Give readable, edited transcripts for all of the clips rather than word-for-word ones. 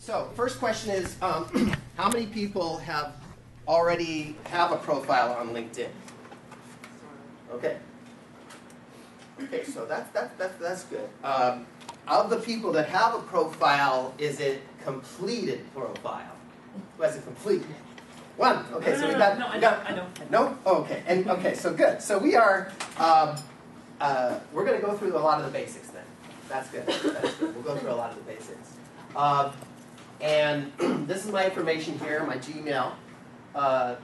So first question is, how many people already have a profile on LinkedIn? Okay. Okay, so that's good. Of the people that have a profile, is it completed profile? Who has a complete? One. Okay, no, so no, we got. No, I know. No. Oh, okay. And okay, so good. So we are. We're going to go through a lot of the basics then. That's good. That's good. We'll go through a lot of the basics. And this is my information here, my Gmail.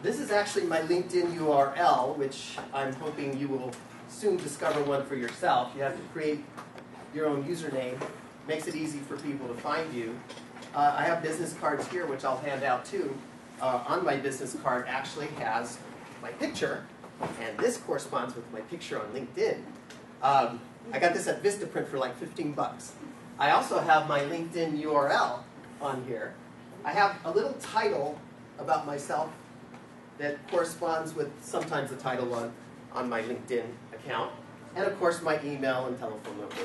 This is actually my LinkedIn URL, which I'm hoping you will soon discover one for yourself. You have to create your own username. Makes it easy for people to find you. I have business cards here, which I'll hand out too. On my business card actually has my picture, and this corresponds with my picture on LinkedIn. I got this at Vistaprint for like 15 bucks. I also have my LinkedIn URL on here. I have a little title about myself that corresponds with sometimes the title on my LinkedIn account. And of course my email and telephone number.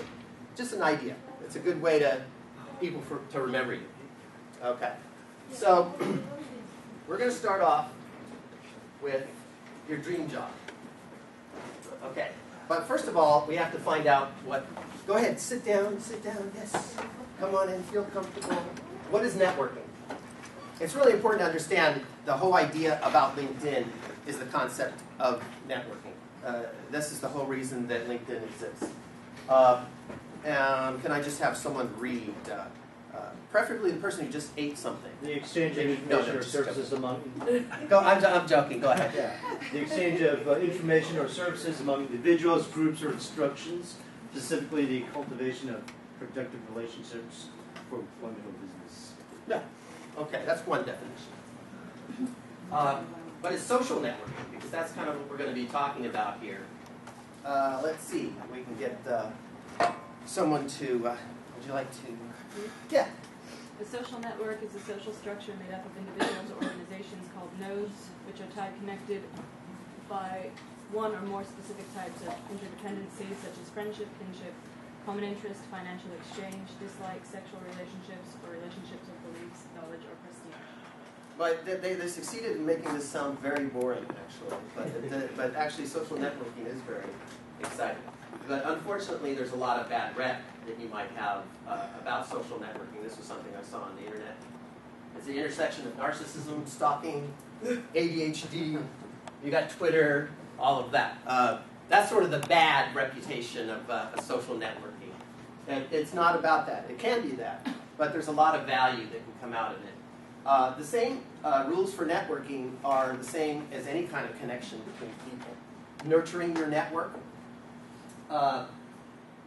Just an idea. It's a good way to people to remember you. Okay. So we're going to start off with your dream job. Okay. But first of all, we have to find out what... Go ahead, sit down, yes. Come on in, feel comfortable. What is networking? It's really important to understand the whole idea about LinkedIn is the concept of networking. This is the whole reason that LinkedIn exists. And can I just have someone read, preferably the person who just ate something. The exchange of information or services among... I'm joking, go ahead. Yeah. The exchange of information or services among individuals, groups, or instructions, specifically the cultivation of productive relationships for wonderful business. Yeah. Okay, that's one definition. But it's social networking, because that's kind of what we're going to be talking about here. Let's see, we can get someone to, would you like to? Yeah. A social network is a social structure made up of individuals or organizations called nodes, which are tied connected by one or more specific types of interdependencies, such as friendship, kinship, common interest, financial exchange, dislike, sexual relationships, or relationships of beliefs, knowledge, or prestige. But they succeeded in making this sound very boring, actually. But actually, social networking is very exciting. But unfortunately, there's a lot of bad rep that you might have about social networking. This was something I saw on the internet. It's the intersection of narcissism, stalking, ADHD. You got Twitter, all of that. That's sort of the bad reputation of social networking. And it's not about that. It can be that, but there's a lot of value that can come out of it. The same rules for networking are the same as any kind of connection between people. Nurturing your network.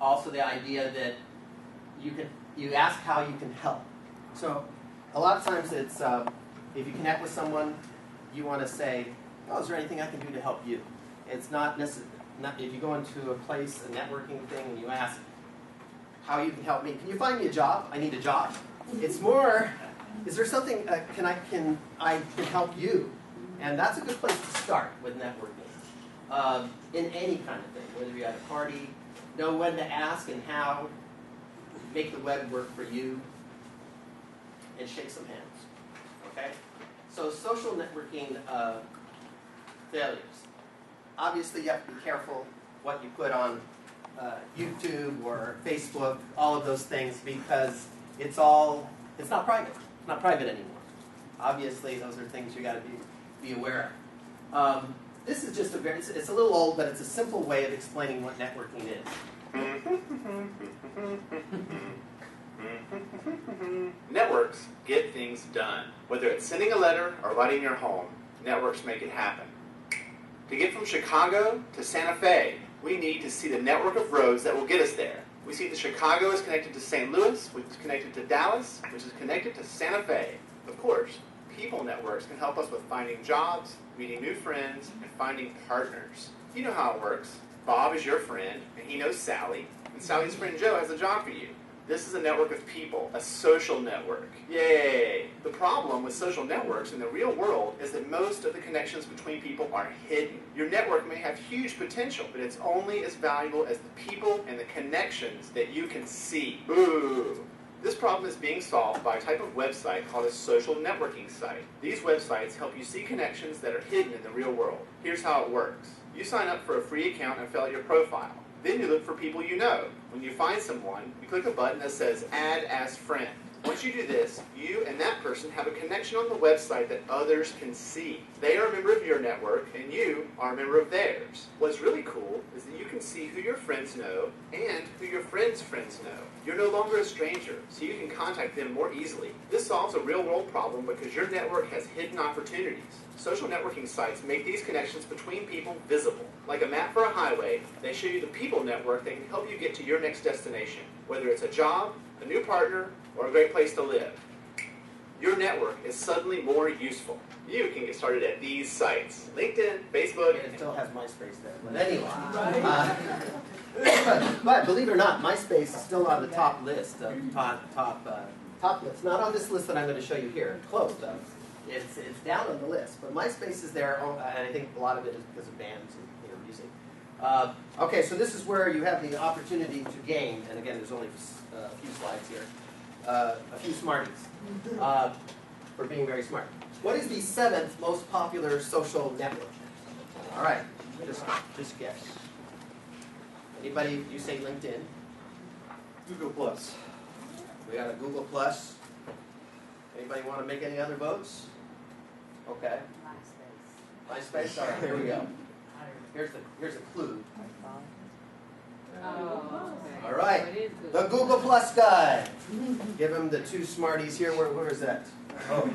Also the idea that you ask how you can help. So a lot of times it's, if you connect with someone, you want to say, oh, is there anything I can do to help you? It's not necessarily, if you go into a place, a networking thing, and you ask how you can help me, can you find me a job? I need a job. It's more, is there something, can I help you? And that's a good place to start with networking. In any kind of thing, whether you're at a party, know when to ask and how, make the web work for you, and shake some hands. Okay? So social networking failures. Obviously, you have to be careful what you put on YouTube or Facebook, all of those things, because it's not private. It's not private anymore. Obviously, those are things you got to be aware of. This is just it's a little old, but it's a simple way of explaining what networking is. Networks get things done. Whether it's sending a letter or lighting your home, networks make it happen. To get from Chicago to Santa Fe, we need to see the network of roads that will get us there. We see that Chicago is connected to St. Louis, which is connected to Dallas, which is connected to Santa Fe. Of course, people networks can help us with finding jobs, meeting new friends, and finding partners. You know how it works. Bob is your friend, and he knows Sally, and Sally's friend Joe has a job for you. This is a network of people, a social network. Yay! The problem with social networks in the real world is that most of the connections between people are hidden. Your network may have huge potential, but it's only as valuable as the people and the connections that you can see. Ooh! This problem is being solved by a type of website called a social networking site. These websites help you see connections that are hidden in the real world. Here's how it works. You sign up for a free account and fill out your profile. Then you look for people you know. When you find someone, you click a button that says Add as Friend. Once you do this, you and that person have a connection on the website that others can see. They are a member of your network, and you are a member of theirs. What's really cool is that you can see who your friends know and who your friends' friends know. You're no longer a stranger, so you can contact them more easily. This solves a real-world problem because your network has hidden opportunities. Social networking sites make these connections between people visible. Like a map for a highway, they show you the people network that can help you get to your next destination, whether it's a job, a new partner, or a great place to live. Your network is suddenly more useful. You can get started at these sites: LinkedIn, Facebook. It still has MySpace there, but anyway. But believe it or not, MySpace is still on the top list of top list. Not on this list that I'm going to show you here. Close though. It's down on the list, but MySpace is there, and I think a lot of it is because of bands and music. Okay, so this is where you have the opportunity to gain, and again, there's only a few slides here. A few smarties for being very smart. What is the 7th most popular social network? All right, just guess. Anybody? You say LinkedIn. Google Plus. We got a Google Plus. Anybody want to make any other votes? Okay. MySpace. All right, here we go. Here's a clue. All right, the Google Plus guy. Give him the 2 smarties here. Where is that? Oh,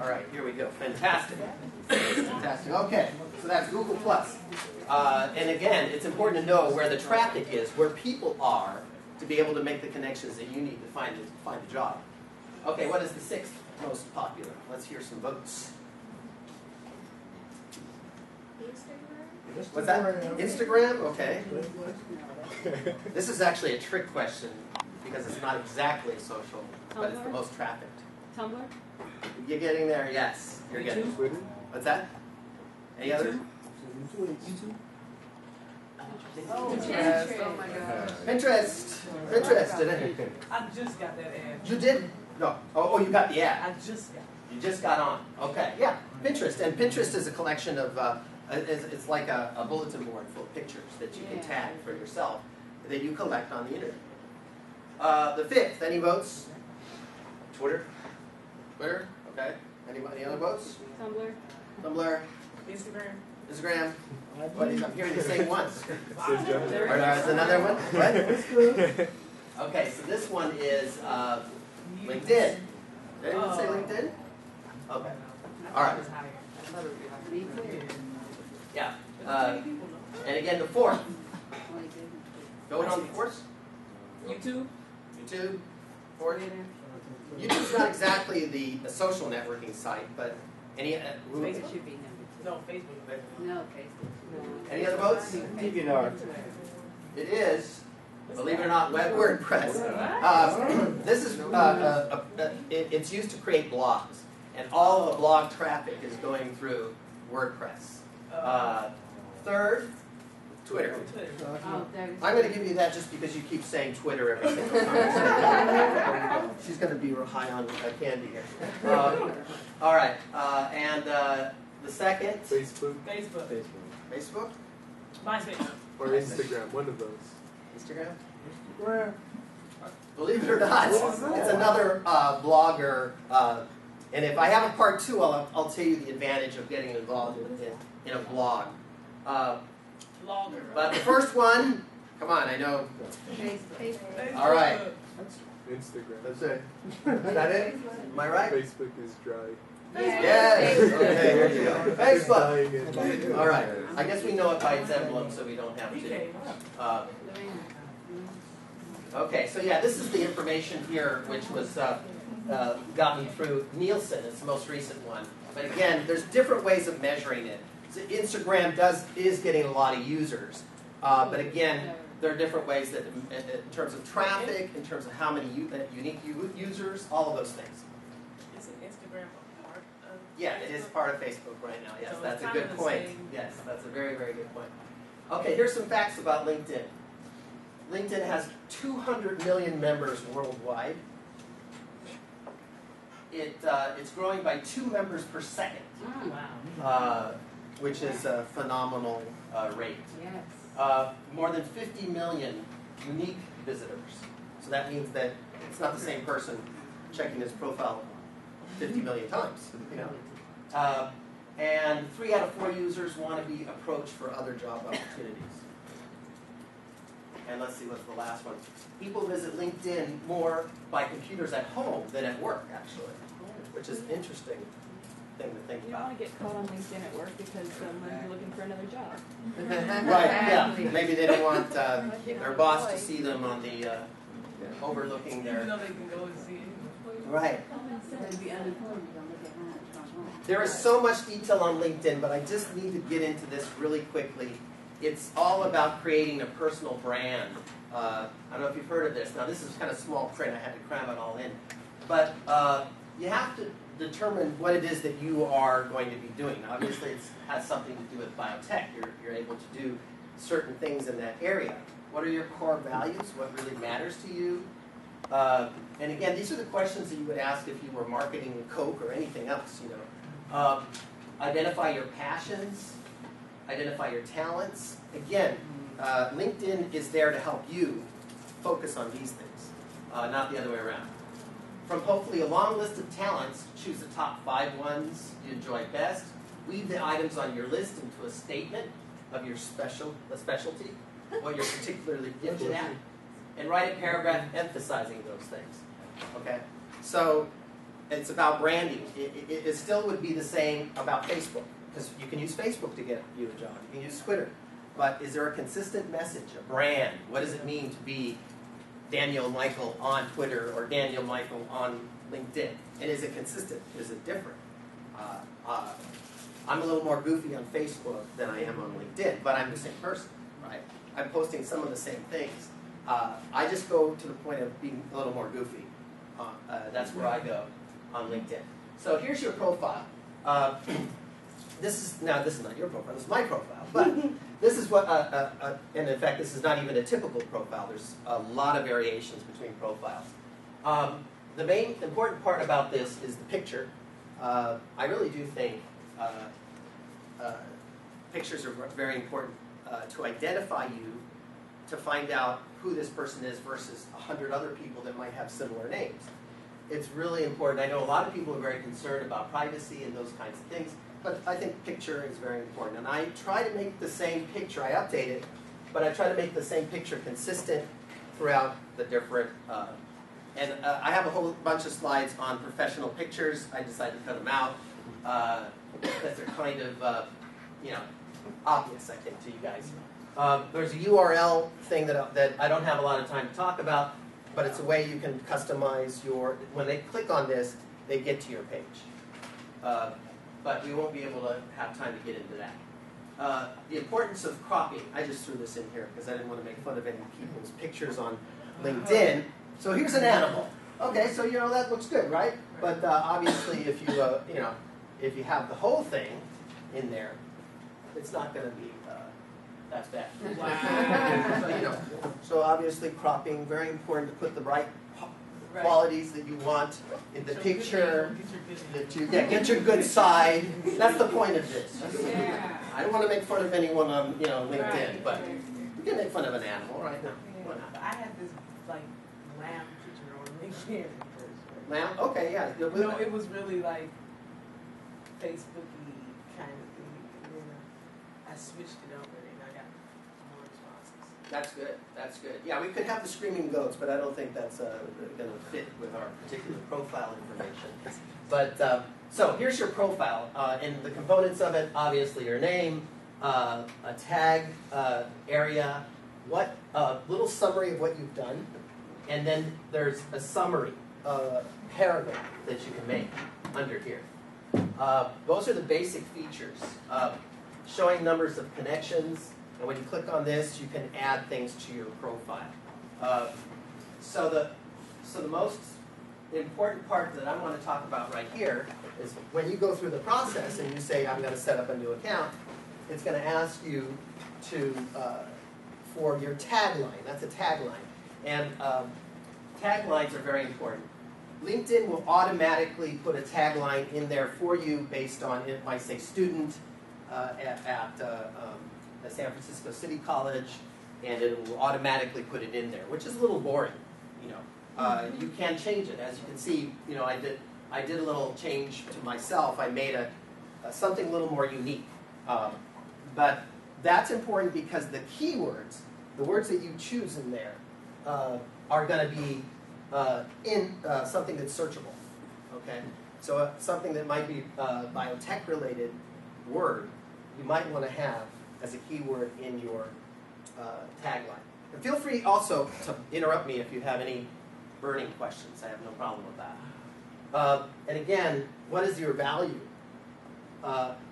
all right, here we go. Fantastic. Fantastic. Okay, so that's Google Plus. And again, it's important to know where the traffic is, where people are, to be able to make the connections that you need to find a job. Okay, what is the 6th most popular? Let's hear some votes. What's that? Instagram? Okay. This is actually a trick question because it's not exactly social, but it's the most trafficked. Tumblr? You're getting there? Yes. You're getting Twitter? What's that? Any other? YouTube? Oh, Pinterest. oh my gosh. Pinterest. Pinterest. I just got that ad. You did? No. Oh, you got the ad. I just got it. You just got on. Okay. Yeah. Pinterest. And Pinterest is a collection of, it's like a bulletin board full of pictures that you can tag for yourself that you collect on the internet. The 5th, any votes? Twitter? Twitter? Okay. Any other votes? Tumblr? Tumblr? Instagram. Instagram? What, I'm hearing the same ones. Or Snapchat. there's another one? What? Okay, so this one is LinkedIn. Did anyone say LinkedIn? Okay. All right. Yeah. And again, the 4th. Going on the 4th? YouTube. YouTube? 4th? YouTube's not exactly the social networking site, but any Facebook should be no Facebook. No, Facebook. any other votes? DeviantArt. It is, believe it or not, WordPress. This is it's used to create blogs, and all the blog traffic is going through WordPress. 3rd, Twitter. Oh, there's I'm going to give you that just because you keep saying Twitter every single time. She's going to be real high on candy here. All right, and the 2nd, Facebook. Facebook. Facebook, MySpace. Or Instagram, one of those. Instagram. Believe it or not, it's another blogger. And if I have a part 2, I'll tell you the advantage of getting involved in a blog. Blogger. But the first one, come on, I know. Facebook. All right. Instagram. That's it. Is that it? Am I right? Facebook is dry. Yes. Okay, here you go. Facebook. Dying and All right. I guess we know it by its emblem, so we don't have to. Okay, so yeah, this is the information here, which was gotten through Nielsen. It's the most recent one. But again, there's different ways of measuring it. So Instagram is getting a lot of users, but again, there are different ways that, in terms of traffic, in terms of how many unique users, all of those things. Is Instagram a part of? Yeah, it is part of Facebook right now. Yes, So that's it's a good kind of the point. same. Yes, that's a very, very good point. Okay, here's some facts about LinkedIn. LinkedIn has 200 million members worldwide. it's growing by 2 members per second, Wow. which is a phenomenal rate. Yes. More than 50 million unique visitors. So that means that it's not the same person checking his profile 50 million times. You know. And 3 out of 4 users want to be approached for other job opportunities. And let's see what's the last one. People visit LinkedIn more by computers at home than at work, actually, which is an interesting thing to think You don't about. want to get caught on LinkedIn at work because when you're looking for another job. Right, yeah. Maybe they don't want their boss to see them on the overlooking Even their. though they can go and see it. Right. They'd be unemployed, you don't look at home, it's from home. There is so much detail on LinkedIn, but I just need to get into this really quickly. It's all about creating a personal brand. I don't know if you've heard of this. Now, this is kind of small print. I had to cram it all in. But you have to determine what it is that you are going to be doing. Obviously, it has something to do with biotech. You're able to do certain things in that area. What are your core values? What really matters to you? And again, these are the questions that you would ask if you were marketing Coke or anything else. You know, identify your passions. Identify your talents. Again, LinkedIn is there to help you focus on these things, not the other way around. From hopefully a long list of talents, choose the top 5 ones you enjoy best. Weave the items on your list into a statement of your specialty, what you're particularly gifted at, and write a paragraph emphasizing those things. Okay? So it's about branding. It still would be the same about Facebook, because you can use Facebook to get you a job. You can use Twitter. But is there a consistent message, a brand? What does it mean to be Daniel Michael on Twitter or Daniel Michael on LinkedIn? And is it consistent? Is it different? I'm a little more goofy on Facebook than I am on LinkedIn, but I'm the same person, right? I'm posting some of the same things. I just go to the point of being a little more goofy. That's where I go on LinkedIn. So here's your profile. This is not your profile. This is my profile, but this is what. And in fact, this is not even a typical profile. There's a lot of variations between profiles. The main important part about this is the picture. I really do think pictures are very important to identify you, to find out who this person is versus 100 other people that might have similar names. It's really important. I know a lot of people are very concerned about privacy and those kinds of things, but I think picture is very important. And I try to make the same picture. I update it, but I try to make the same picture consistent throughout the different. And I have a whole bunch of slides on professional pictures. I decided to cut them out because they're kind of, obvious, I think, to you guys. There's a URL thing that I don't have a lot of time to talk about, but it's a way you can customize your. When they click on this, they get to your page. But we won't be able to have time to get into that. The importance of cropping. I just threw this in here because I didn't want to make fun of any people's pictures on LinkedIn. So here's an animal. Okay, so that looks good, right? But obviously, if you if you have the whole thing in there, it's not going to be that's bad. Wow. So obviously, cropping very important to put the right qualities that you want in the picture. Get your good side. That's the point of this. Yeah. I don't want to make fun of anyone on LinkedIn, but you can make fun of an animal, right? No, why not? I had this like lamb picture on LinkedIn. Lamb? Okay, yeah. No, it was really like Facebooky kind of thing. And then I switched it over and I got more responses. That's good. That's good. Yeah, we could have the screaming goats, but I don't think that's going to fit with our particular profile information. But so here's your profile, and the components of it. Obviously, your name, a tag area, what little summary of what you've done, and then there's a summary paragraph that you can make under here. Those are the basic features. Showing numbers of connections. And when you click on this, you can add things to your profile. So the most important part that I want to talk about right here is when you go through the process and you say, I'm going to set up a new account, it's going to ask you for your tagline. That's a tagline. And taglines are very important. LinkedIn will automatically put a tagline in there for you based on, it might say student at the San Francisco City College, and it will automatically put it in there, which is a little boring, you know. You can change it. As you can see, you know, I did a little change to myself. I made something a little more unique. But that's important because the keywords, the words that you choose in there, are going to be in something that's searchable. Okay, so something that might be biotech related word, you might want to have as a keyword in your tagline. And feel free also to interrupt me if you have any burning questions. I have no problem with that. And again, what is your value?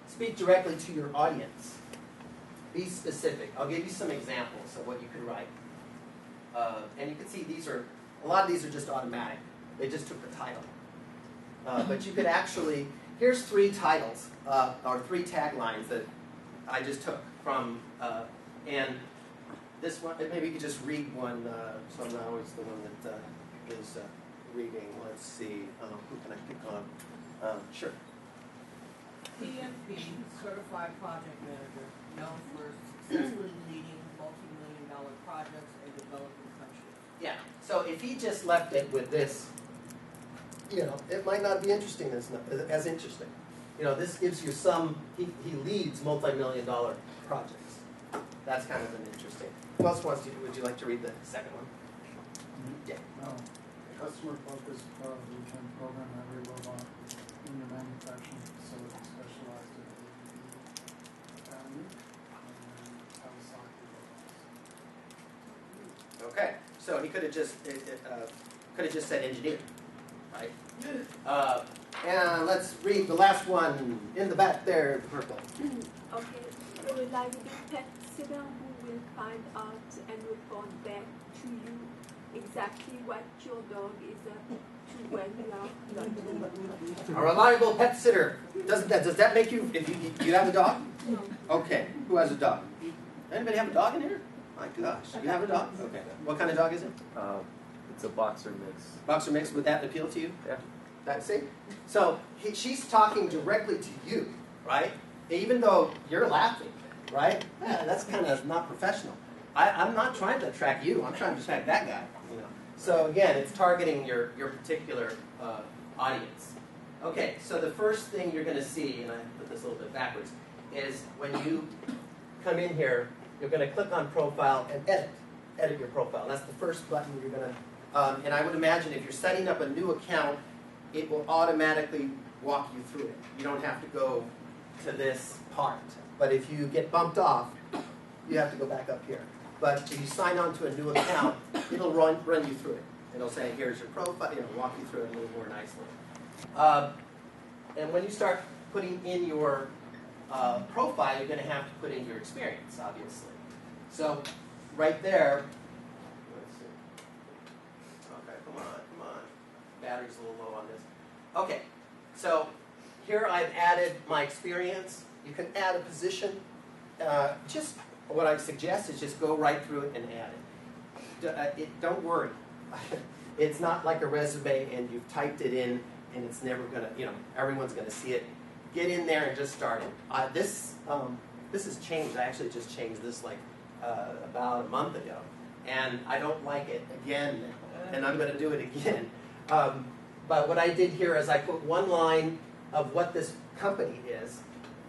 Speak directly to your audience. Be specific. I'll give you some examples of what you could write. And you can see a lot of these are just automatic. They just took the title. But you could actually, here's 3 titles, or 3 taglines that I just took from, and this one, maybe you could just read one, so I'm not always the one that is reading. Let's see, who can I pick on? Sure. PMP, Certified Project Manager, known for successfully leading multi-million-dollar projects in developing countries. Yeah, so if he just left it with this, you know, it might not be interesting as interesting. You know, this gives you some, he leads multi-million-dollar projects. That's kind of an interesting. Who else wants to, would you like to read the second one? Yeah. Customer-focused return program every robot in your manufacturing facility specialized in family and Kawasaki robots. Okay, so he could have just said engineer, right? And let's read the last one in the back there, the purple. Okay, reliable pet sitter who will find out and report back to you exactly what your dog is up to when you are not. A reliable pet sitter. Does that make you, if you have a dog? No. Okay, who has a dog? Anybody have a dog in here? My gosh, you have a dog? Okay. What kind of dog is it? It's a boxer mix. Boxer mix, would that appeal to you? Yeah. That's it? So she's talking directly to you, right? Even though you're laughing, right? Yeah, that's kind of not professional. I'm not trying to track you. I'm trying to track that guy. You know. So again, it's targeting your particular audience. Okay, so the first thing you're going to see, and I put this a little bit backwards, is when you come in here, you're going to click on Profile and edit your profile. That's the first button you're going to, and I would imagine if you're setting up a new account, it will automatically walk you through it. You don't have to go to this part. But if you get bumped off, you have to go back up here. But if you sign on to a new account, it'll run you through it. It'll say, here's your profile, walk you through it a little more nicely. And when you start putting in your profile, you're going to have to put in your experience, obviously. So right there, let's see. Okay, come on. Battery's a little low on this. Okay, so here I've added my experience. You can add a position. Just what I suggest is just go right through it and add it. Don't worry. It's not like a resume and you've typed it in and it's never going to, everyone's going to see it. Get in there and just start it. This has changed. I actually just changed this like about a month ago. And I don't like it again. And I'm going to do it again. But what I did here is I put one line of what this company is,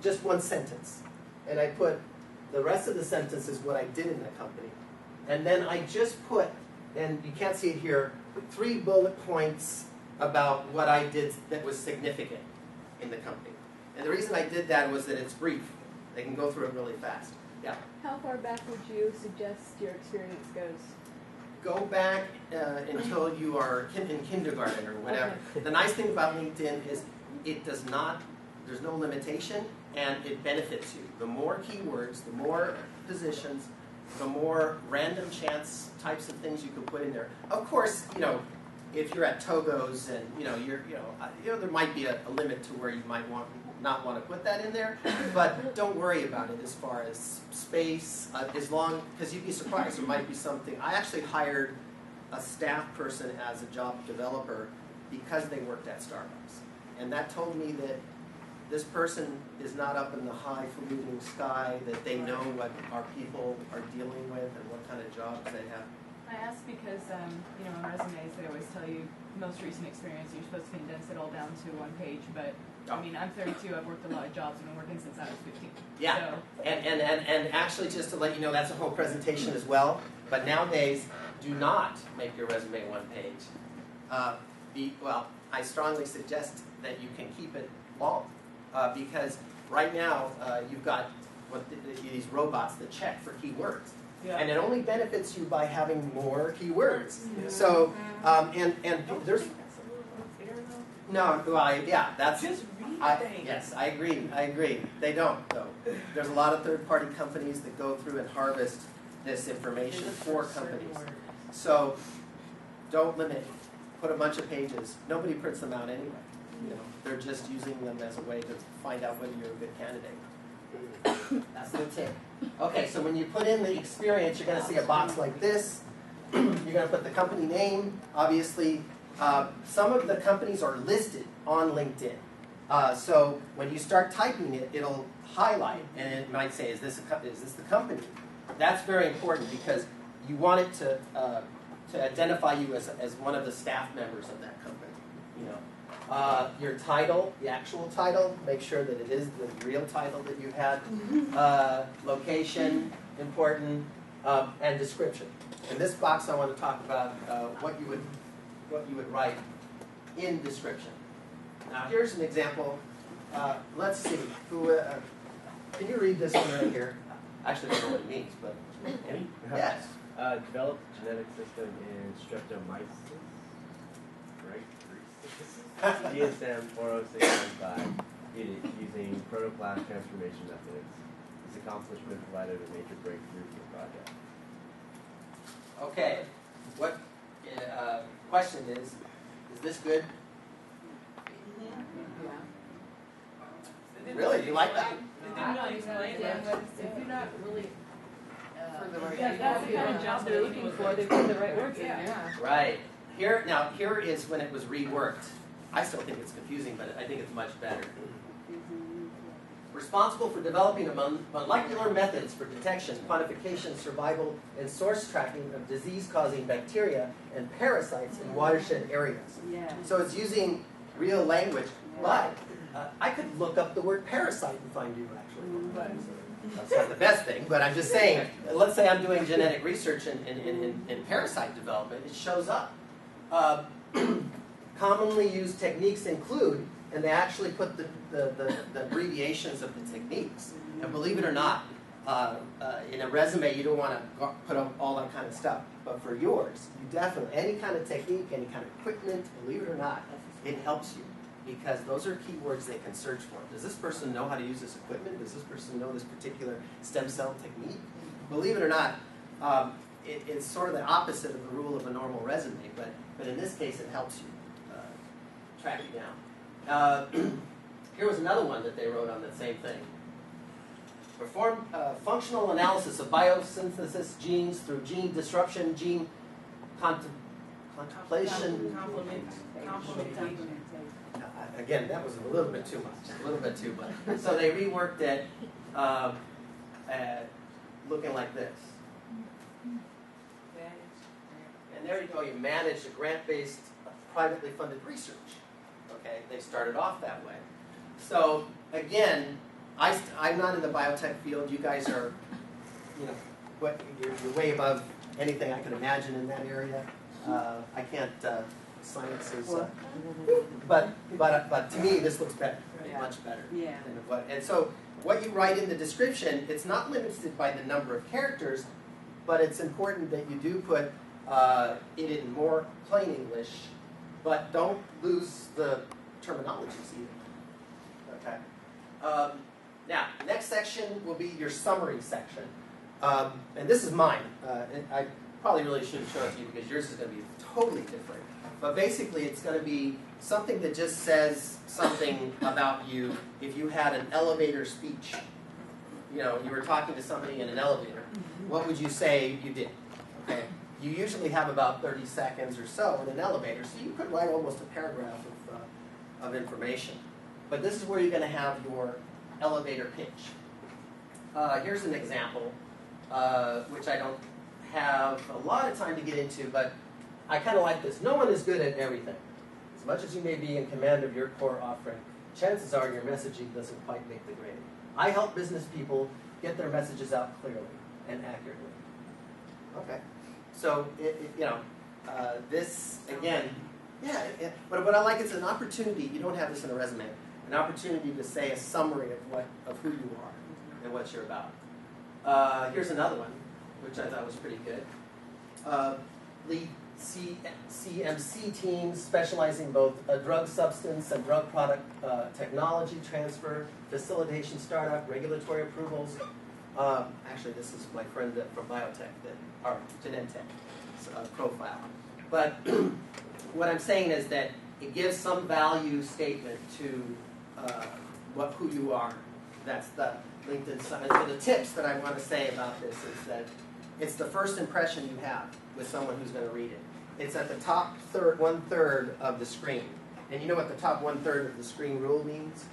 just one sentence. And I put the rest of the sentence is what I did in the company. And then I just put, and you can't see it here, 3 bullet points about what I did that was significant in the company. And the reason I did that was that it's brief. They can go through it really fast. Yeah? How far back would you suggest your experience goes? Go back until you are in kindergarten or whatever. Okay. The nice thing about LinkedIn is it does not, there's no limitation, and it benefits you. The more keywords, the more positions, the more random chance types of things you can put in there. Of course, if you're at Togo's and there might be a limit to where you might not want to put that in there, but don't worry about it as far as space, because you'd be surprised, there might be something. I actually hired a staff person as a job developer because they worked at Starbucks. And that told me that this person is not up in the highfalutin sky, that they know what our people are dealing with and what kind of jobs they have. I asked because, you know, on resumes they always tell you most recent experience. You're supposed to condense it all down to one page, but I mean, I'm 32. I've worked a lot of jobs. I've been working since I was 15. Yeah, So. and actually, just to let you know, that's a whole presentation as well. But nowadays, do not make your resume one page. Well, I strongly suggest that you can keep it long, because right now you've got these robots that check for keywords. Yeah. And it only benefits you by having more keywords. Yeah. So, and there's That's a little unfair though. no, well, yeah, that's Just read things. yes, I agree. They don't though. There's a lot of third-party companies that go through and harvest this information for companies. So, don't limit it. Put a bunch of pages. Nobody prints them out anyway. You know, they're just using them as a way to find out whether you're a good candidate. That's the tip. Okay, so when you put in the experience, you're going to see a box like this. You're going to put the company name. Obviously, some of the companies are listed on LinkedIn. So when you start typing it, it'll highlight, and it might say, "Is this the company?" That's very important because you want it to identify you as one of the staff members of that company. You know, your title, the actual title, make sure that it is the real title that you had. Location, important, and description. In this box, I want to talk about what you would write in description. Now, here's an example. Let's see. Can you read this one right here? Actually, I don't know what it means, but yes. Developed genetic system in streptomyces, right? DSM 40615, using protoplasm transformation methods. This accomplishment provided a major breakthrough for the project. Okay. What question is this good? Really? You like that? It didn't really explain it, but if you're not really. That's the kind of job they're looking for. They put the right words in there. Right. Here is when it was reworked. I still think it's confusing, but I think it's much better. Responsible for developing molecular methods for detection, quantification, survival, and source tracking of disease-causing bacteria and parasites in watershed areas. Yeah. So it's using real language, but I could look up the word parasite and find you actually. That's not the best thing, but I'm just saying, let's say I'm doing genetic research in parasite development, it shows up. Commonly used techniques include, and they actually put the abbreviations of the techniques. And believe it or not, in a resume you don't want to put up all that kind of stuff. But for yours, you definitely, any kind of technique, any kind of equipment, believe it or not, it helps you. Because those are keywords they can search for. Does this person know how to use this equipment? Does this person know this particular stem cell technique? Believe it or not, it's sort of the opposite of the rule of a normal resume, but in this case it helps you track you down. Here was another one that they wrote on that same thing. Perform functional analysis of biosynthesis genes through gene disruption, gene contemplation. Again, that was a little bit too much, So they reworked it looking like this. And there you go, you manage a grant-based, privately funded research. Okay, they started off that way. So again, I'm not in the biotech field. You guys are, you're way above anything I can imagine in that area. I can't. Science is, but to me this looks better, much better. Yeah. And so what you write in the description, it's not limited by the number of characters, but it's important that you do put it in more plain English, but don't lose the terminologies either. Okay. Now, next section will be your summary section, and this is mine. I probably really shouldn't show it to you because yours is going to be totally different. But basically, it's going to be something that just says something about you. If you had an elevator speech, you were talking to somebody in an elevator, what would you say you did? Okay. you usually have about 30 seconds or so in an elevator, so you could write almost a paragraph of information. But this is where you're going to have your elevator pitch. Here's an example, which I don't have a lot of time to get into, but I kind of like this. No one is good at everything. As much as you may be in command of your core offering, chances are your messaging doesn't quite make the grade. I help business people get their messages out clearly and accurately. Okay, so this again, but what I like is an opportunity. You don't have this in a resume. An opportunity to say a summary of who you are and what you're about. Here's another one, which I thought was pretty good. Lead CMC teams specializing both drug substance and drug product technology transfer, facilitation startup, regulatory approvals. Actually, this is my friend from Biotech, or Genentech profile. But what I'm saying is that it gives some value statement to who you are. That's the LinkedIn side. So the tips that I want to say about this is that it's the first impression you have with someone who's going to read it. It's at the top one-third of the screen. And you know what the top one-third of the screen rule means?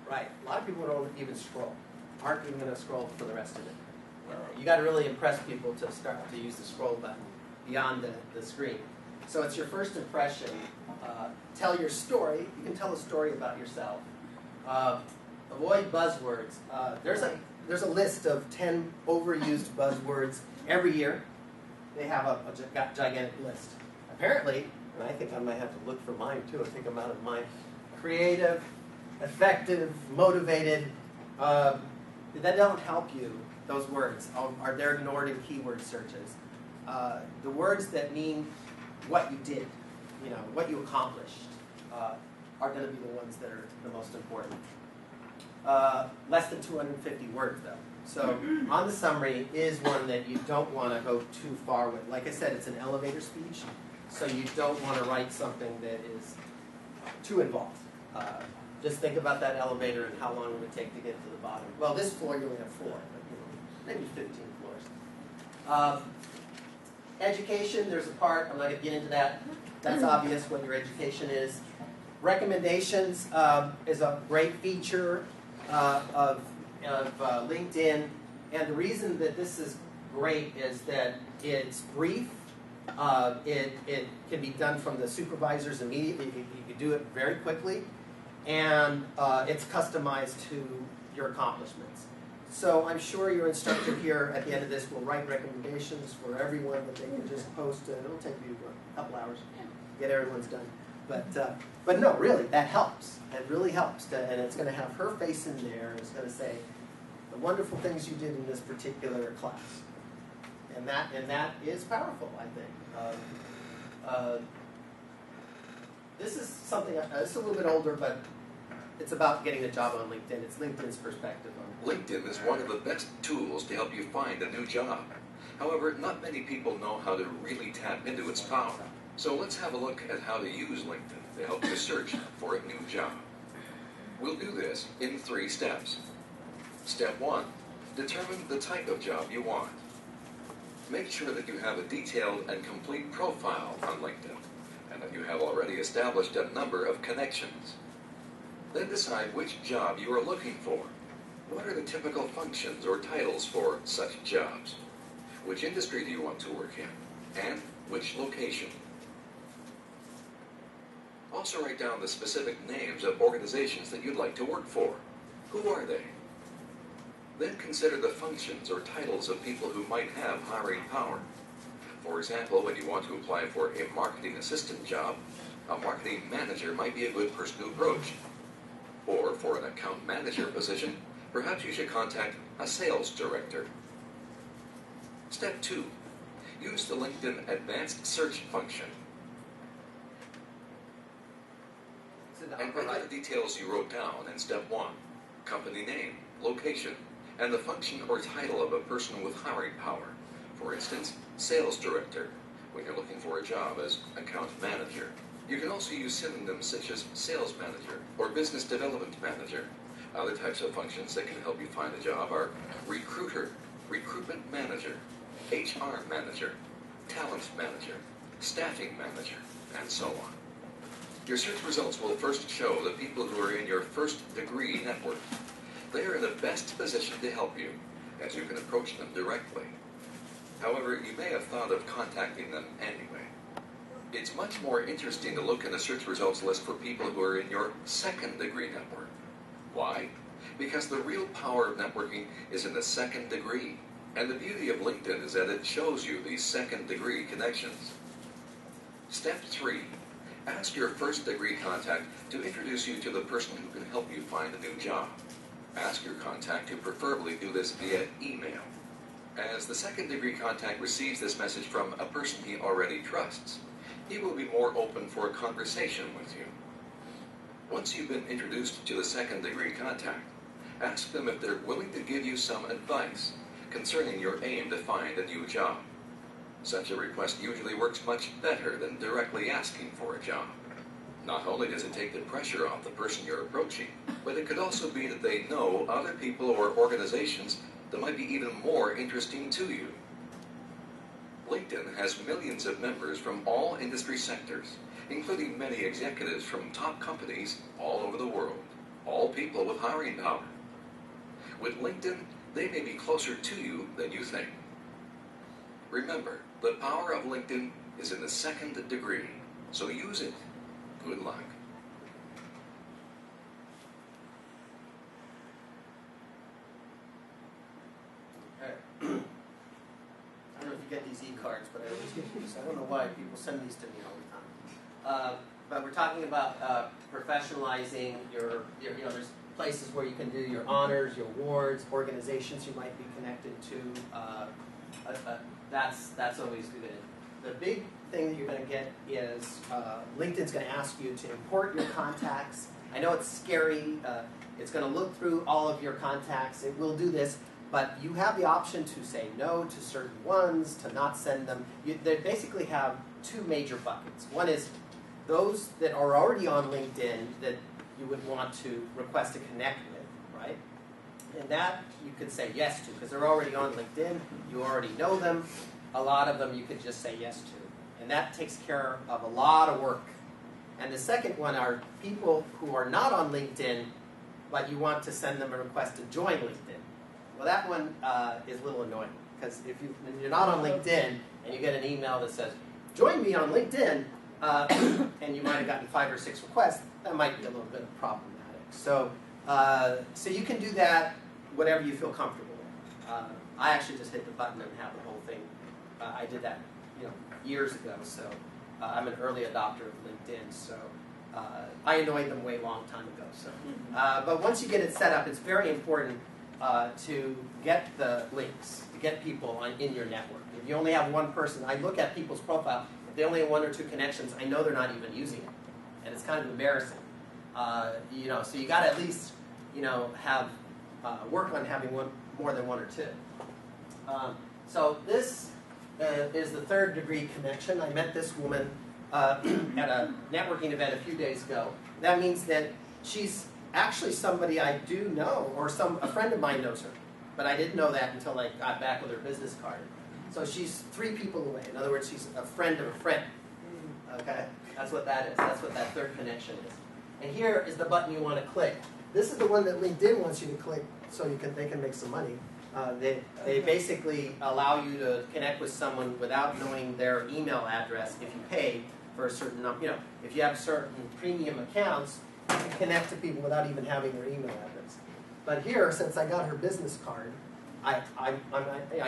Right. A lot of people don't even scroll. Aren't even going to scroll for the rest of it. You got to really impress people to start to use the scroll button beyond the screen. So it's your first impression. Tell your story. You can tell a story about yourself. Avoid buzzwords. There's a list of 10 overused buzzwords every year. They have a gigantic list. Apparently, and I think I might have to look for mine too. I think I'm out of mine. Creative, effective, motivated. That don't help you. Those words are they're ignored in keyword searches. The words that mean what you did, what you accomplished, are going to be the ones that are the most important. Less than 250 words, though. So on the summary is one that you don't want to go too far with. Like I said, it's an elevator speech, so you don't want to write something that is too involved. Just think about that elevator and how long it would take to get to the bottom. Well, this floor you only have 4, but maybe 15 floors. Education, there's a part, I'm not going to get into that. That's obvious what your education is. Recommendations is a great feature of LinkedIn, and the reason that this is great is that it's brief. It can be done from the supervisors immediately. You can do it very quickly, and it's customized to your accomplishments. So I'm sure your instructor here at the end of this will write recommendations for everyone that they can just post. It'll take you a couple hours to get everyone's done. But no, really, that helps. It really helps. And it's going to have her face in there. It's going to say the wonderful things you did in this particular class. And that is powerful, I think. This is something, it's a little bit older, but it's about getting a job on LinkedIn. It's LinkedIn's perspective on it. LinkedIn is one of the best tools to help you find a new job. However, not many people know how to really tap into its power. So let's have a look at how to use LinkedIn to help you search for a new job. We'll do this in 3 steps. Step 1, determine the type of job you want. Make sure that you have a detailed and complete profile on LinkedIn, and that you have already established a number of connections. Then decide which job you are looking for. What are the typical functions or titles for such jobs? Which industry do you want to work in? And which location? Also write down the specific names of organizations that you'd like to work for. Who are they? Then consider the functions or titles of people who might have hiring power. For example, when you want to apply for a marketing assistant job, a marketing manager might be a good person to approach. Or for an account manager position, perhaps you should contact a sales director. Step 2. Use the LinkedIn Advanced Search function. Enter the details you wrote down in Step 1. Company name, location, and the function or title of a person with hiring power. For instance, sales director, when you're looking for a job as account manager. You can also use synonyms such as sales manager or business development manager. Other types of functions that can help you find a job are recruiter, recruitment manager, HR manager, talent manager, staffing manager, and so on. Your search results will first show the people who are in your first degree network. They are in the best position to help you, as you can approach them directly. However, you may have thought of contacting them anyway. It's much more interesting to look in the search results list for people who are in your second degree network. Why? Because the real power of networking is in the second degree. And the beauty of LinkedIn is that it shows you these second degree connections. Step 3. Ask your first degree contact to introduce you to the person who can help you find a new job. Ask your contact to preferably do this via email. As the second degree contact receives this message from a person he already trusts, he will be more open for a conversation with you. Once you've been introduced to the second degree contact, ask them if they're willing to give you some advice concerning your aim to find a new job. Such a request usually works much better than directly asking for a job. Not only does it take the pressure off the person you're approaching, but it could also be that they know other people or organizations that might be even more interesting to you. LinkedIn has millions of members from all industry sectors, including many executives from top companies all over the world, all people with hiring power. With LinkedIn, they may be closer to you than you think. Remember, the power of LinkedIn is in the second degree, so use it. Good luck. Okay. I don't know if you get these e-cards, but I always get these. I don't know why people send these to me all the time. But we're talking about professionalizing your, there's places where you can do your honors, your awards, organizations you might be connected to. That's always good. The big thing that you're going to get is LinkedIn's going to ask you to import your contacts. I know it's scary. It's going to look through all of your contacts. It will do this, but you have the option to say no to certain ones, to not send them. They basically have two major buckets. One is those that are already on LinkedIn that you would want to request to connect with, right? And that you could say yes to because they're already on LinkedIn. You already know them. A lot of them you could just say yes to. And that takes care of a lot of work. And the second one are people who are not on LinkedIn, but you want to send them a request to join LinkedIn. Well, that one is a little annoying because if you're not on LinkedIn and you get an email that says, join me on LinkedIn, and you might have gotten 5 or 6 requests, that might be a little bit problematic. So you can do that whatever you feel comfortable with. I actually just hit the button and have the whole thing. I did that years ago, so I'm an early adopter of LinkedIn, so I annoyed them way long time ago. So, but once you get it set up, it's very important to get the links, to get people in your network. If you only have one person, I look at people's profile. If they only have 1 or 2 connections, I know they're not even using it, and it's kind of embarrassing. So you got to at least have work on having more than 1 or 2. So this is the third degree connection. I met this woman at a networking event a few days ago. That means that she's actually somebody I do know, or a friend of mine knows her. But I didn't know that until I got back with her business card. So she's 3 people away. In other words, she's a friend of a friend. Okay? That's what that is. That's what that third connection is. And here is the button you want to click. This is the one that LinkedIn wants you to click so they can make some money. They basically allow you to connect with someone without knowing their email address if you pay for a certain number. If you have certain premium accounts, you can connect to people without even having their email address. But here, since I got her business card, I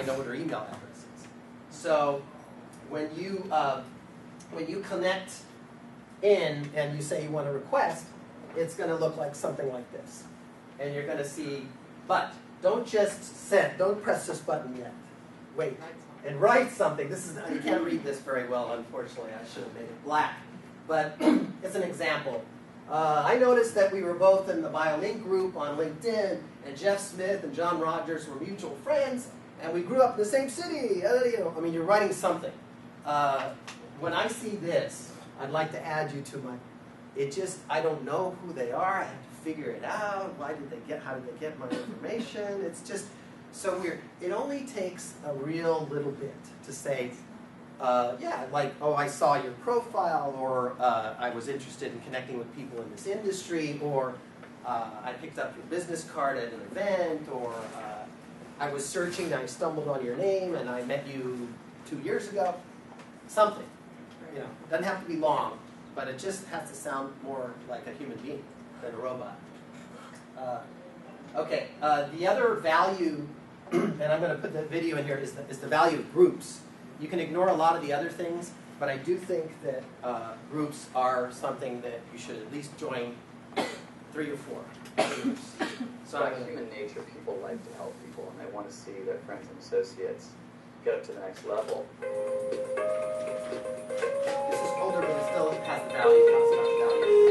know what her email address is. So when you connect in and you say you want to request, it's going to look like something like this. And you're going to see, but don't just send, don't press this button yet. Wait, and write something. You can't read this very well, unfortunately. I should have made it black. But it's an example. I noticed that we were both in the BioLink group on LinkedIn, and Jeff Smith and John Rogers were mutual friends, and we grew up in the same city. You're writing something. When I see this, I'd like to add you to my, I don't know who they are. I have to figure it out. How did they get my information? It's just, so weird. It only takes a real little bit to say, yeah, like, oh, I saw your profile, or I was interested in connecting with people in this industry, or I picked up your business card at an event, or I was searching and I stumbled on your name and I met you 2 years ago. Something. You know, it doesn't have to be long, but it just has to sound more like a human being than a robot. Okay, the other value, and I'm going to put the video in here, is the value of groups. You can ignore a lot of the other things, but I do think that groups are something that you should at least join 3 or 4 groups. So by human nature, people like to help people, and they want to see their friends and associates get up to the next level. This is older, but it still has the value. It talks about the value.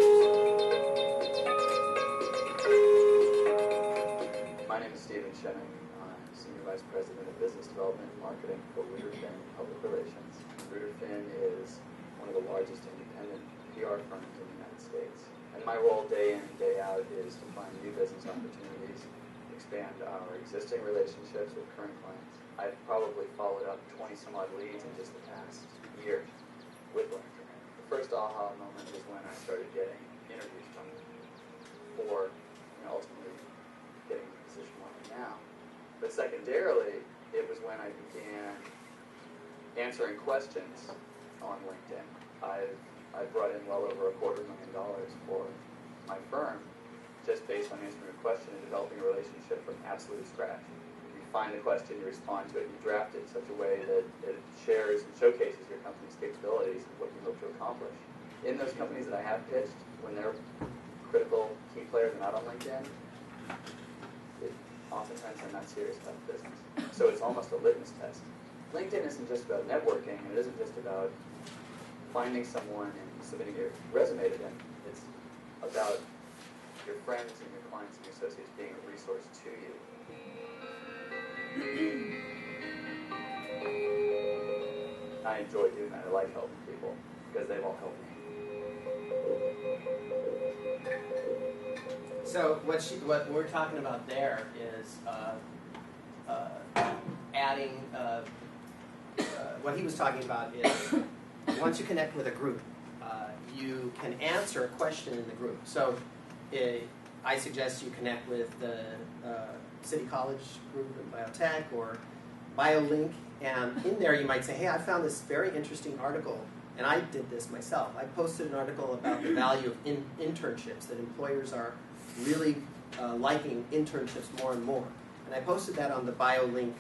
My name is Stephen Shenning. I'm Senior Vice President of Business Development and Marketing for Reuter-Finn Public Relations. Reuter-Finn is one of the largest independent PR firms in the United States. And my role day in and day out is to find new business opportunities, expand our existing relationships with current clients. I've probably followed up 20 some odd leads in just the past year with LinkedIn. The first aha moment was when I started getting interviews from them for ultimately getting the position I'm in now. But secondarily, it was when I began answering questions on LinkedIn. I've brought in well over $250,000 for my firm just based on answering a question and developing a relationship from absolute scratch. You find the question, you respond to it, you draft it in such a way that it shares and showcases your company's capabilities and what you hope to accomplish. In those companies that I have pitched, when they're critical key players and not on LinkedIn, oftentimes they're not serious about the business. So it's almost a litmus test. LinkedIn isn't just about networking, and it isn't just about finding someone and submitting your resume to them. It's about your friends and your clients and your associates being a resource to you. I enjoy doing that. I like helping people because they've all helped me. So what we're talking about there is adding, what he was talking about is once you connect with a group, you can answer a question in the group. So I suggest you connect with the City College group in biotech or BioLink, and in there you might say, hey, I found this very interesting article, and I did this myself. I posted an article about the value of internships, that employers are really liking internships more and more. And I posted that on the BioLink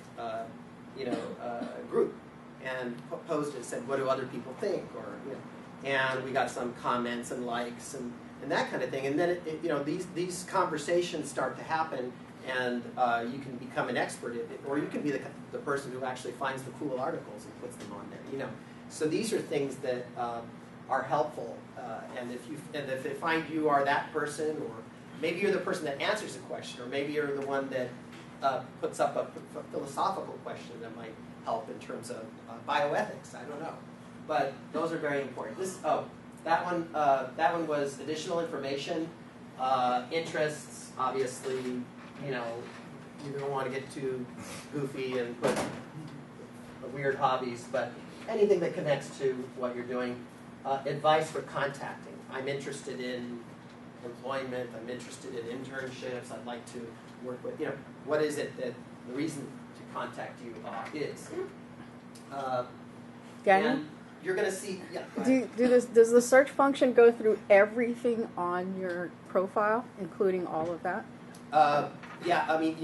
group, and posted and said, what do other people think? Or, and we got some comments and likes and that kind of thing. And then these conversations start to happen, and you can become an expert in it, or you can be the person who actually finds the cool articles and puts them on there. So these are things that are helpful, and if they find you are that person, or maybe you're the person that answers the question, or maybe you're the one that puts up a philosophical question that might help in terms of bioethics. I don't know, but those are very important. That one was additional information, interests. Obviously, you don't want to get too goofy and put weird hobbies, but anything that connects to what you're doing. Advice for contacting. I'm interested in employment. I'm interested in internships. I'd like to work with. What is it that the reason to contact you is? Daniel? And you're going to see. Yeah. Does the search function go through everything on your profile, including all of that? Yeah, I mean,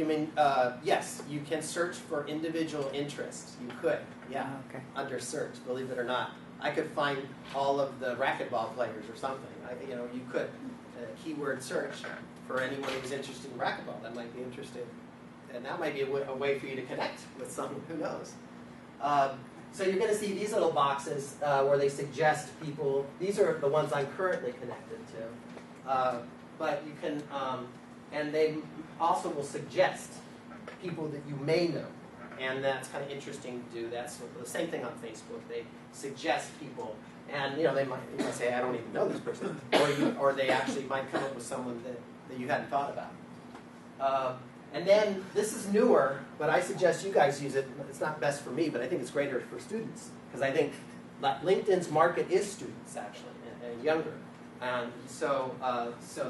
yes, you can search for individual interests. You could, yeah, okay. Under search, believe it or not. I could find all of the racquetball players or something. You could keyword search for anyone who's interested in racquetball. That might be interested, and that might be a way for you to connect with someone. Who knows? So you're going to see these little boxes where they suggest people. These are the ones I'm currently connected to, but you can. And they also will suggest people that you may know. And that's kind of interesting to do. That's the same thing on Facebook. They suggest people. And they might say, I don't even know this person. Or they actually might come up with someone that you hadn't thought about. And then, this is newer, but I suggest you guys use it. It's not best for me, but I think it's greater for students. Because I think LinkedIn's market is students, actually, and younger. And so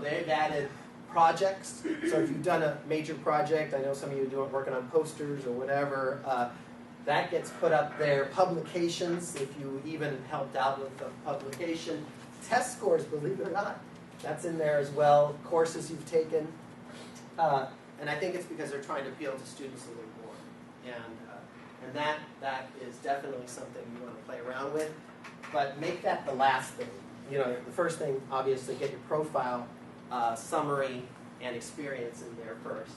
they've added projects. So if you've done a major project, I know some of you are working on posters or whatever, that gets put up there. Publications, if you even helped out with the publication. Test scores, believe it or not, that's in there as well. Courses you've taken. And I think it's because they're trying to appeal to students a little more. And that is definitely something you want to play around with. But make that the last thing. You know, the first thing, obviously, get your profile, summary, and experience in there first.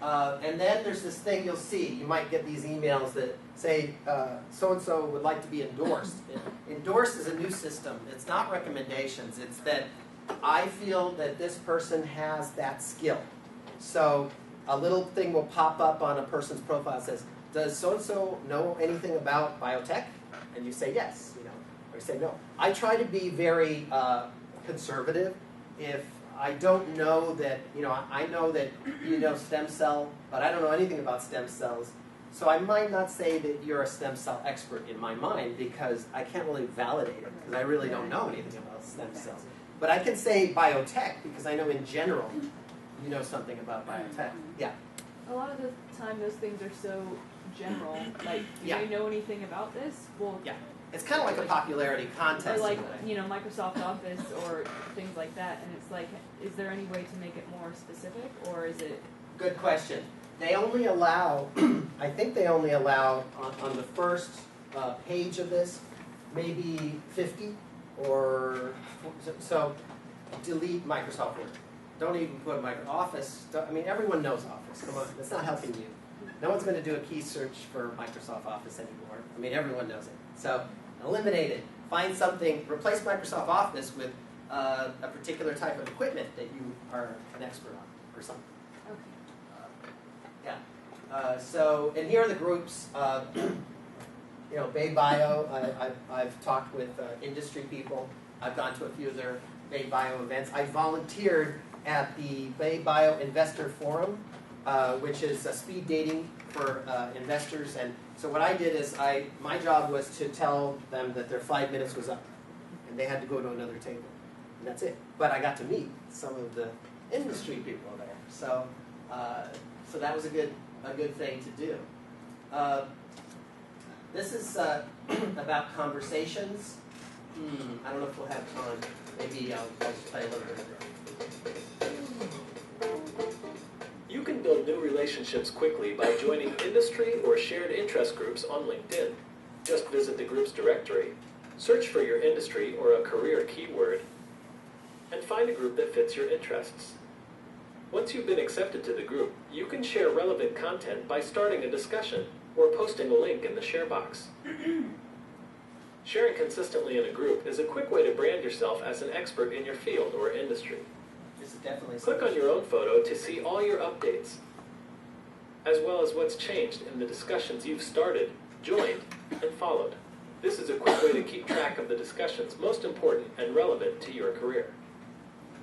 And then there's this thing you'll see. You might get these emails that say, so-and-so would like to be endorsed. Endorsed is a new system. It's not recommendations. It's that I feel that this person has that skill. So a little thing will pop up on a person's profile that says, does so-and-so know anything about biotech? And you say yes, you know, or you say no. I try to be very conservative. If I don't know that, you know, I know that you know stem cell, but I don't know anything about stem cells. So I might not say that you're a stem cell expert in my mind because I can't really validate it because I really don't know anything about stem cells. But I can say biotech because I know in general you know something about biotech. Yeah. A lot of the time those things are so general. Like, do Yeah. you know anything about this? Well, Yeah. It's kind of like a popularity contest. or like, in a way. you know, Microsoft Office or things like that. And it's like, is there any way to make it more specific, or is it? Good question. They only allow, I think they only allow on the first page of this, maybe 50 or so. Delete Microsoft Word. Don't even put Office. I mean, everyone knows Office. Come on, it's not helping you. No one's going to do a key search for Microsoft Office anymore. I mean, everyone knows it. So eliminate it. Find something. Replace Microsoft Office with a particular type of equipment that you are an expert on, or something. Okay. So, and here are the groups. You know, Bay Bio. I've talked with industry people. I've gone to a few of their Bay Bio events. I volunteered at the Bay Bio Investor Forum, which is speed dating for investors. And so what I did is my job was to tell them that their 5 minutes was up, and they had to go to another table, and that's it. But I got to meet some of the industry people there, so so that was a good thing to do. This is about conversations. I don't know if we'll have time. Maybe I'll just play a little bit of it. You can build new relationships quickly by joining industry or shared interest groups on LinkedIn. Just visit the group's directory, search for your industry or a career keyword, and find a group that fits your interests. Once you've been accepted to the group, you can share relevant content by starting a discussion or posting a link in the share box. Sharing consistently in a group is a quick way to brand yourself as an expert in your field or industry. This is definitely Click on your own photo to see all your updates, as well as what's changed in the discussions you've started, joined, and followed. This is a quick way to keep track of the discussions most important and relevant to your career.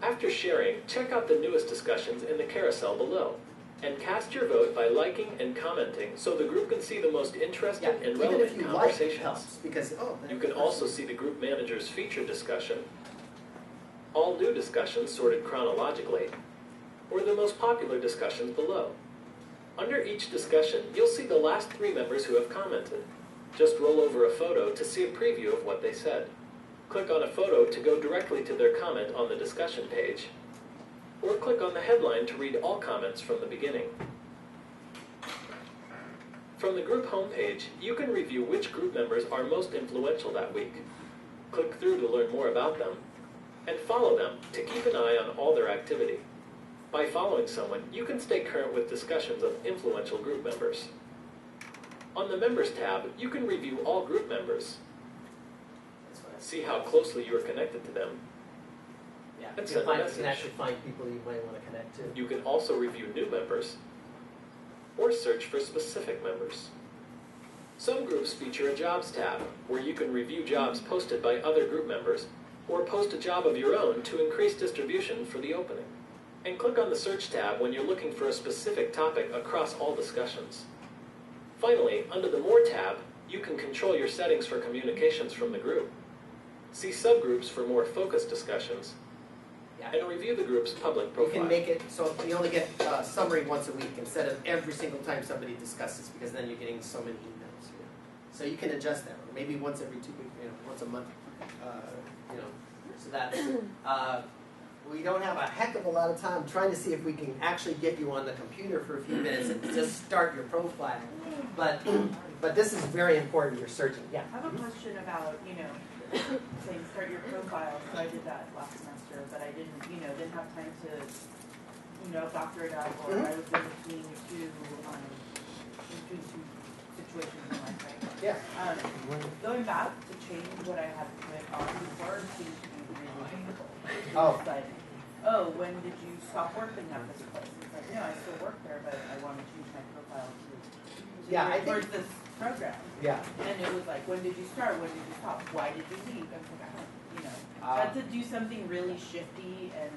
After sharing, check out the newest discussions in the carousel below, and cast your vote by liking and commenting so the group can see the most interesting and even relevant if you conversations. like, helps because You can also see the group manager's featured discussion, all new discussions sorted chronologically, or the most popular discussions below. Under each discussion, you'll see the last 3 members who have commented. Just roll over a photo to see a preview of what they said. Click on a photo to go directly to their comment on the discussion page, or click on the headline to read all comments from the beginning. From the group homepage, you can review which group members are most influential that week. Click through to learn more about them, and follow them to keep an eye on all their activity. By following someone, you can stay current with discussions of influential group members. On the Members tab, you can review all group members, see how closely you are connected to them, Yeah, and you send a can message. actually find people you might want to connect to. You can also review new members, or search for specific members. Some groups feature a Jobs tab, where you can review jobs posted by other group members, or post a job of your own to increase distribution for the opening. and click on the Search tab when you're looking for a specific topic across all discussions. Finally, under the More tab, you can control your settings for communications from the group. See subgroups for more focused discussions, and review the group's public You profile. can make it so you only get a summary once a week instead of every single time somebody discusses, because then you're getting so many emails. You know. So you can adjust that, or maybe once every 2 weeks, once a month. So that we don't have a heck of a lot of time trying to see if we can actually get you on the computer for a few minutes and just start your profile. But this is very important. You're searching. Yeah. I have a question about saying start your profile. So I did that last semester, but I didn't have time to doctor it up, or I was in between two situations in life, right? Yeah. Going back to change what I had put on before seemed to be really painful. Oh. It's like, oh, when did you stop working at this place? It's like, no, I still work there, but I want to change my profile to towards this program. Yeah. And it was like, when did you start? When did you stop? Why did you leave? I was like, I had to do something really shifty and.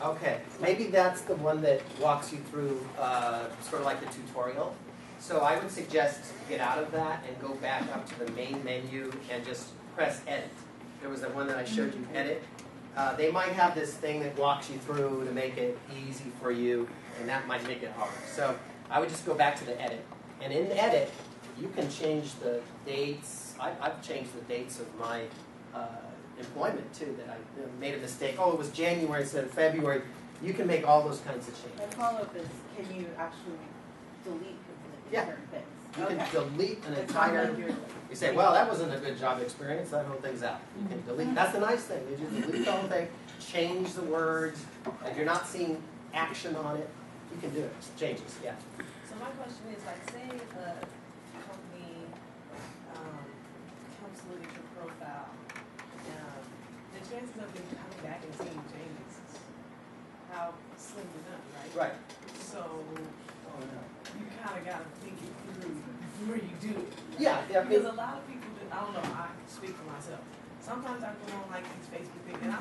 Okay, maybe that's the one that walks you through sort of like the tutorial. So I would suggest get out of that and go back up to the main menu and just press edit. There was the one that I showed you, edit. They might have this thing that walks you through to make it easy for you, and that might make it hard. So I would just go back to the edit. And in edit, you can change the dates. I've changed the dates of my employment too, that I made a mistake. Oh, it was January instead of February. You can make all those kinds of changes. My follow-up is, can you actually delete certain things? You can delete an entire, you say, well, that wasn't a good job experience, that whole thing's out. You can delete, that's the nice thing, you just delete the whole thing, change the words. If you're not seeing action on it, you can do it, changes, yeah. So my question is, like, say a company comes to look at your profile, the chances of them coming back and seeing changes is how slim to none, right? Right. So you kind of got to think it through before you do it. Yeah, yeah. Because a lot of people, I don't know, I speak for myself. Sometimes I go on like these Facebook things and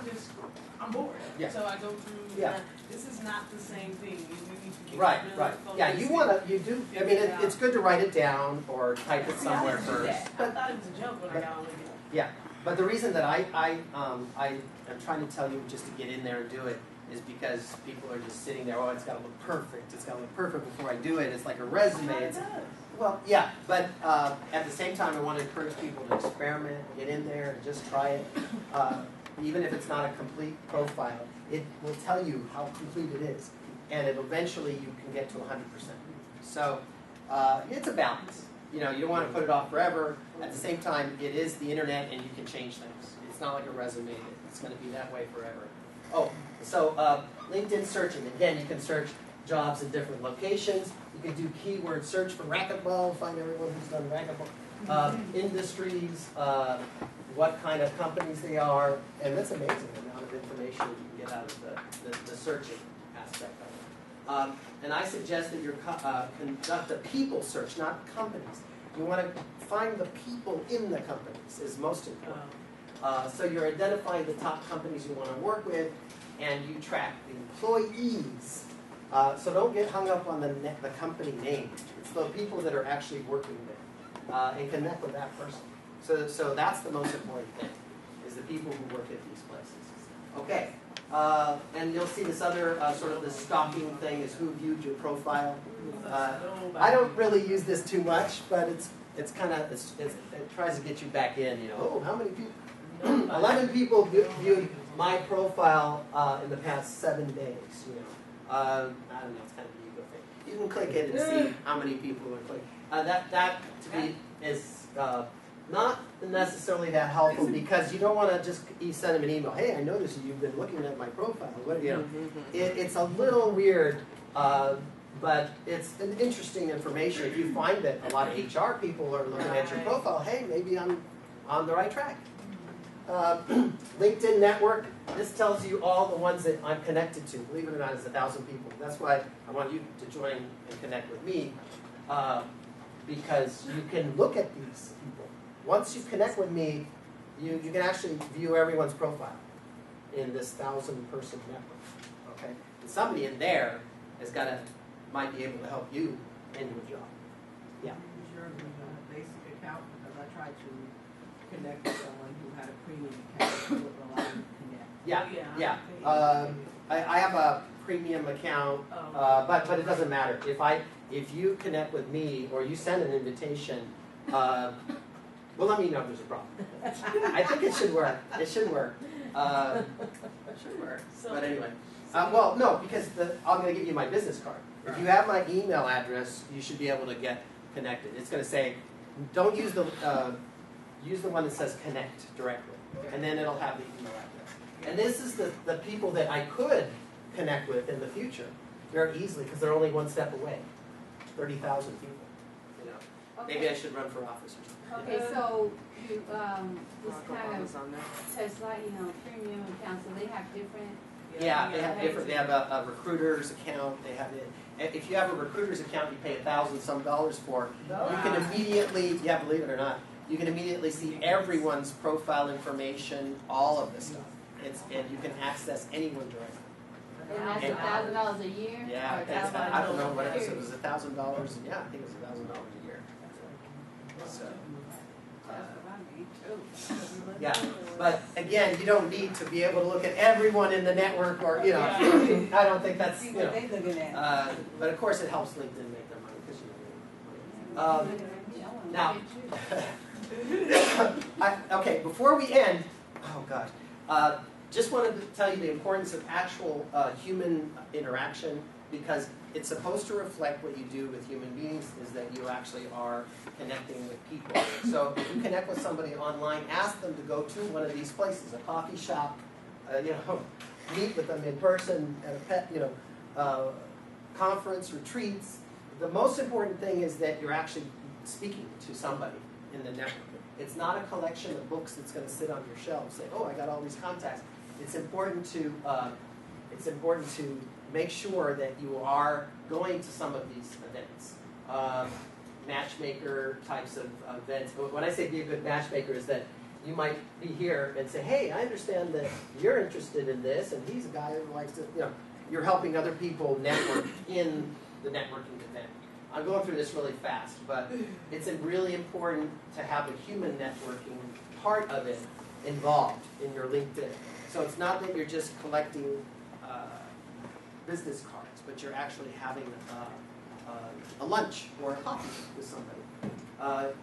I'm bored. Yeah. So I go through, this is not the same thing. You need to get Right, really right. focused. Yeah, you do, I mean, it's good to write it down or type it somewhere first. I thought it was a joke when I got on it. Yeah, but the reason that I am trying to tell you just to get in there and do it is because people are just sitting there, oh, it's got to look perfect. It's got to look perfect before I do it. It's like a resume. It's, well, yeah, but at the same time, I want to encourage people to experiment, get in there, and just try it. Even if it's not a complete profile, it will tell you how complete it is, and eventually you can get to 100%. So it's a balance. You don't want to put it off forever. At the same time, it is the internet, and you can change things. It's not like a resume. It's going to be that way forever. Oh, so LinkedIn searching. Again, you can search jobs in different locations. You can do keyword search for racquetball, find everyone who's done racquetball. Industries, what kind of companies they are, and that's amazing the amount of information you can get out of the searching aspect of it. And I suggest that you conduct a people search, not companies. You want to find the people in the companies is most important. So you're identifying the top companies you want to work with, and you track the employees. So don't get hung up on the company name. It's the people that are actually working there, and connect with that person. So that's the most important thing, is the people who work at these places. Okay, and you'll see this other sort of the stalking thing is who viewed your profile. I don't really use this too much, but it's kind of it tries to get you back in. Oh, how many people? 11 people viewed my profile in the past 7 days. I don't know. It's kind of an ego thing. You can click it and see how many people are clicking. That to me is not necessarily that helpful, because you don't want to just send them an email. Hey, I noticed you've been looking at my profile. It's a little weird, but it's an interesting information. If you find that a lot of HR people are looking at your profile, hey, maybe I'm on the right track. LinkedIn network, this tells you all the ones that I'm connected to. Believe it or not, it's 1,000 people. That's why I want you to join and connect with me, because you can look at these people. Once you connect with me, you can actually view everyone's profile in this 1,000-person network. Okay, and somebody in there might be able to help you in your job. Yeah. Is yours a basic account? Because I tried to connect with someone who had a premium account that wouldn't allow me to connect. Yeah. I have a premium account, but it doesn't matter. If you connect with me or you send an invitation, well, let me know if there's a problem. I think it should work. It should work. It should work. But anyway, well, no, because I'm going to give you my business card. If you have my email address, you should be able to get connected. It's going to say, don't use use the one that says connect directly, and then it'll have the email address. And this is the people that I could connect with in the future very easily because they're only one step away. 30,000 people. You know, maybe I should run for office or something. Okay, so you, this kind of Tesla, premium accounts, so they have different. Yeah, they have different. They have a recruiter's account. They have it. If you have a recruiter's account, you pay $1,000-some for. You can immediately, believe it or not, you can immediately see everyone's profile information, all of this stuff. And you can access anyone directly. And that's $1,000 a year? Yeah, I don't know what else. It was $1,000. Yeah, I think it was $1,000 a year. So, yeah, but again, you don't need to be able to look at everyone in the network, or I don't think that's but of course, it helps LinkedIn make their money because now. Okay, before we end, oh gosh. Just wanted to tell you the importance of actual human interaction, because it's supposed to reflect what you do with human beings, is that you actually are connecting with people. So if you connect with somebody online, ask them to go to one of these places, a coffee shop, meet with them in person at a conference, retreats. The most important thing is that you're actually speaking to somebody in the network. It's not a collection of books that's going to sit on your shelf. Say, oh, I got all these contacts. It's important to make sure that you are going to some of these events, matchmaker types of events. When I say be a good matchmaker, is that you might be here and say, hey, I understand that you're interested in this, and he's a guy who likes to, you're helping other people network in the networking event. I'm going through this really fast, but it's really important to have the human networking part of it involved in your LinkedIn. So it's not that you're just collecting business cards, but you're actually having a lunch or a coffee with somebody.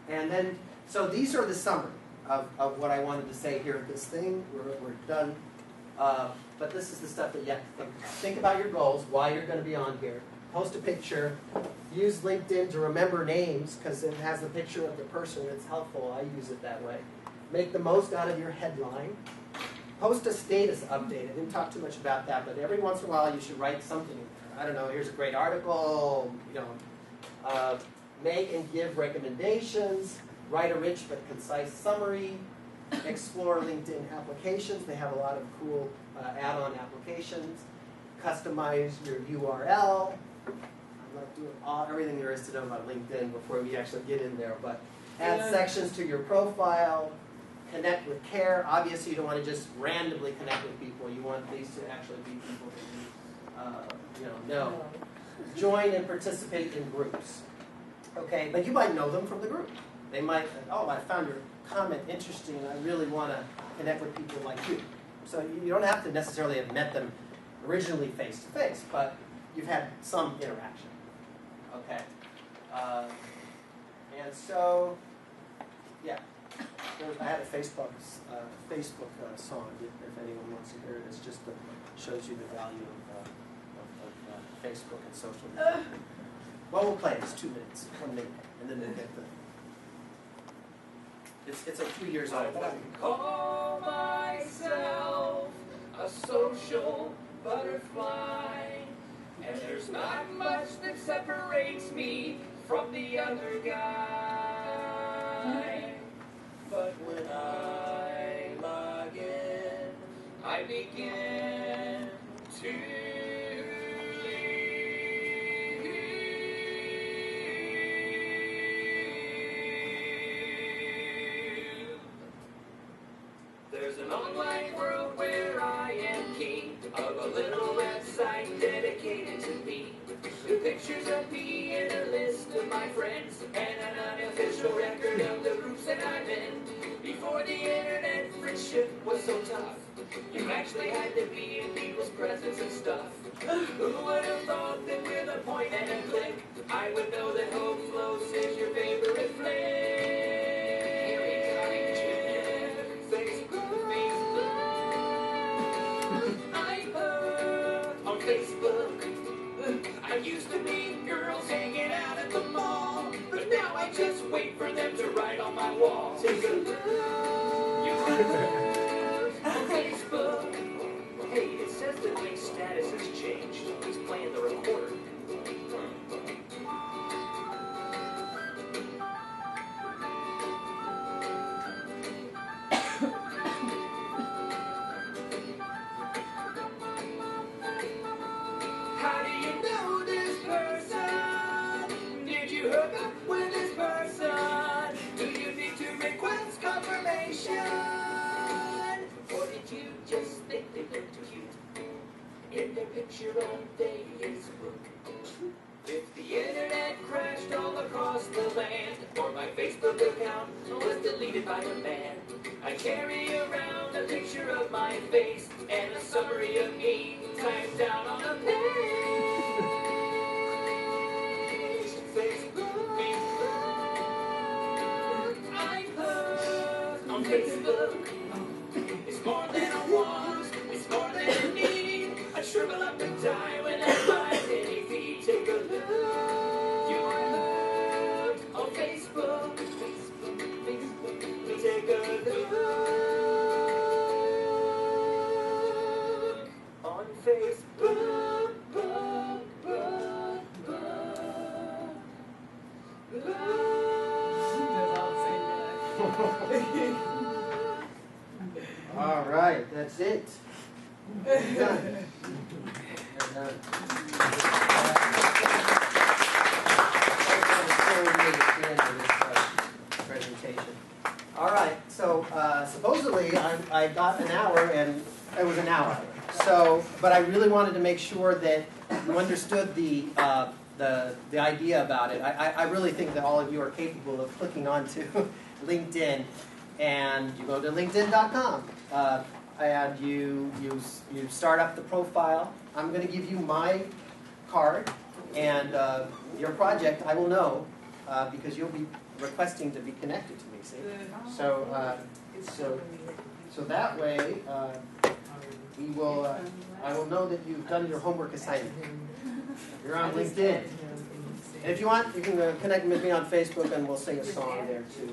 And then, so these are the summary of what I wanted to say here at this thing. We're done. But this is the stuff that you have to think about. Think about your goals, why you're going to be on here. Post a picture. Use LinkedIn to remember names because it has the picture of the person. It's helpful. I use it that way. Make the most out of your headline. Post a status update. I didn't talk too much about that, but every once in a while you should write something in there. I don't know, here's a great article, make and give recommendations, write a rich but concise summary, explore LinkedIn applications. They have a lot of cool add-on applications. Customize your URL. I'm not doing everything there is to know about LinkedIn before we actually get in there, but add sections to your profile. Connect with care. Obviously, you don't want to just randomly connect with people. You want these to actually be people that you know. Join and participate in groups. Okay, but you might know them from the group. They might, oh, I found your comment interesting, and I really want to connect with people like you. So you don't have to necessarily have met them originally face to face, but you've had some interaction. Okay, and so, yeah. I had a Facebook song, if anyone wants to hear it. It just shows you the value of Facebook and social media. Well, we'll play it. It's 2 minutes, 1 minute, and then we'll get it's like 2 years old. I call myself a social butterfly, and there's not much that separates me from the other guy. But when I log in, I begin to there's an online world where I am king of a little red side. was so tough. You actually had to be in people's presence and stuff. Who would have thought that with a point and a click, I would know that Hope Flows is your favorite flick? Harry Connick Jr. Facebook. I'm on Facebook. I used to meet girls hanging out at the mall, but now I just wait for them to write on my wall. Take a look. On Facebook. Hey, it says that Link's status has changed. He's playing the recorder. How do you know this person? Did you hook up with this person? Do you need to request confirmation? Or did you just think they looked cute in their picture on Facebook? If the internet crashed all across the land, or my Facebook account was deleted by a man, I carry around a picture of my face and a summary of me typed down on a page. Facebook, I'm hooked on Facebook. It's more than a want, it's more than a need. I shrivel up and die when I find any feed. Take a look, you are hooked on Facebook. Take a look on Facebook. All right, that's it. We're done. We're done. Presentation. All right, so supposedly I got an hour, and it was an hour. So, but I really wanted to make sure that you understood the idea about it. I really think that all of you are capable of clicking onto LinkedIn, and you go to LinkedIn.com, and you start up the profile. I'm going to give you my card, and your project I will know because you'll be requesting to be connected to me. See, so that way we will. I will know that you've done your homework assignment. You're on LinkedIn. And if you want, you can connect with me on Facebook, and we'll sing a song there too.